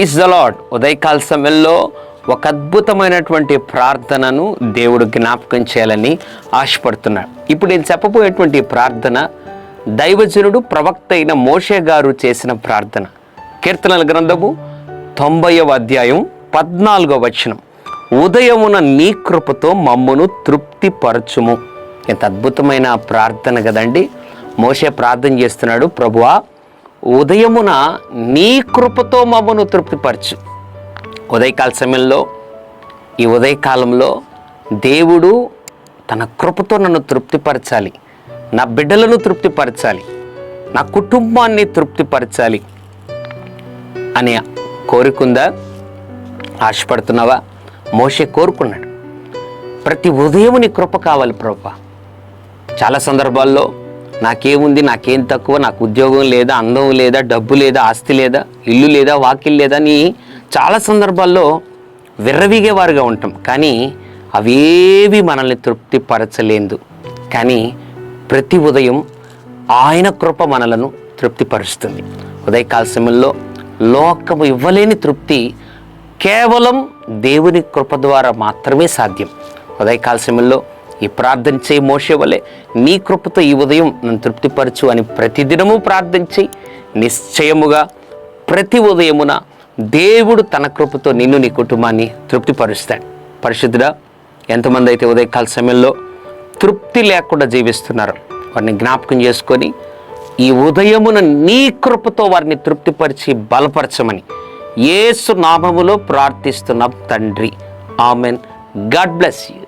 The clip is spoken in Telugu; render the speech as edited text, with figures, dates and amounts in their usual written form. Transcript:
Praise the lord. ఉదయకాల సమయంలో ఒక అద్భుతమైనటువంటి ప్రార్థనను దేవుడు జ్ఞాపకం చేయాలని ఆశపడుతున్నాడు. ఇప్పుడు నేను చెప్పబోయేటువంటి ప్రార్థన దైవజనుడు ప్రవక్త అయిన మోషే గారు చేసిన ప్రార్థన. కీర్తనల గ్రంథము 90వ అధ్యాయం 14వ వచనం. ఉదయమున నీ కృపతో మమ్మును తృప్తిపరచుము. ఎంత అద్భుతమైన ప్రార్థన కదండి. మోషే ప్రార్థన చేస్తున్నాడు, ప్రభువా ఉదయమున నీ కృపతో మమ్మను తృప్తిపరచు. ఉదయకాల సమయంలో, ఈ ఉదయకాలంలో దేవుడు తన కృపతో నన్ను తృప్తిపరచాలి, నా బిడ్డలను తృప్తిపరచాలి, నా కుటుంబాన్ని తృప్తిపరచాలి అని కోరుకుందా? ఆశపడుతున్నావా? మోషే కోరుకున్నాడు, ప్రతి ఉదయం నీ కృప కావాలి ప్రభువా. చాలా సందర్భాల్లో నాకేముంది, నాకేం తక్కువ, నాకు ఉద్యోగం లేదా, అందం లేదా, డబ్బు లేదా, ఆస్తి లేదా, ఇల్లు లేదా, వాకిల్ లేదా అని చాలా సందర్భాల్లో విర్రవీగేవారుగా ఉంటాం. కానీ అవేవి మనల్ని తృప్తిపరచలేదు. కానీ ప్రతి ఉదయం ఆయన కృప మనలను తృప్తిపరుస్తుంది. ఉదయకాల సమయంలో లోకము ఇవ్వలేని తృప్తి కేవలం దేవుని కృప ద్వారా మాత్రమే సాధ్యం. ఉదయకాల సమయంలో ఈ ప్రార్థన చేయి, మోషే వలె నీ కృపతో ఈ ఉదయం నన్ను తృప్తిపరచు అని ప్రతిదినము ప్రార్థన చేయి. నిశ్చయముగా ప్రతి ఉదయమున దేవుడు తన కృపతో నిన్ను, నీ కుటుంబాన్ని తృప్తిపరుస్తాడు. పరిశుద్ధుడా, ఎంతమంది అయితే ఉదయకాల సమయంలో తృప్తి లేకుండా జీవిస్తున్నారో వారిని జ్ఞాపకం చేసుకొని ఈ ఉదయమున నీ కృపతో వారిని తృప్తిపరిచి బలపరచమని యేసు నామములో ప్రార్థిస్తున్నాం తండ్రి. ఆమెన్. God bless you.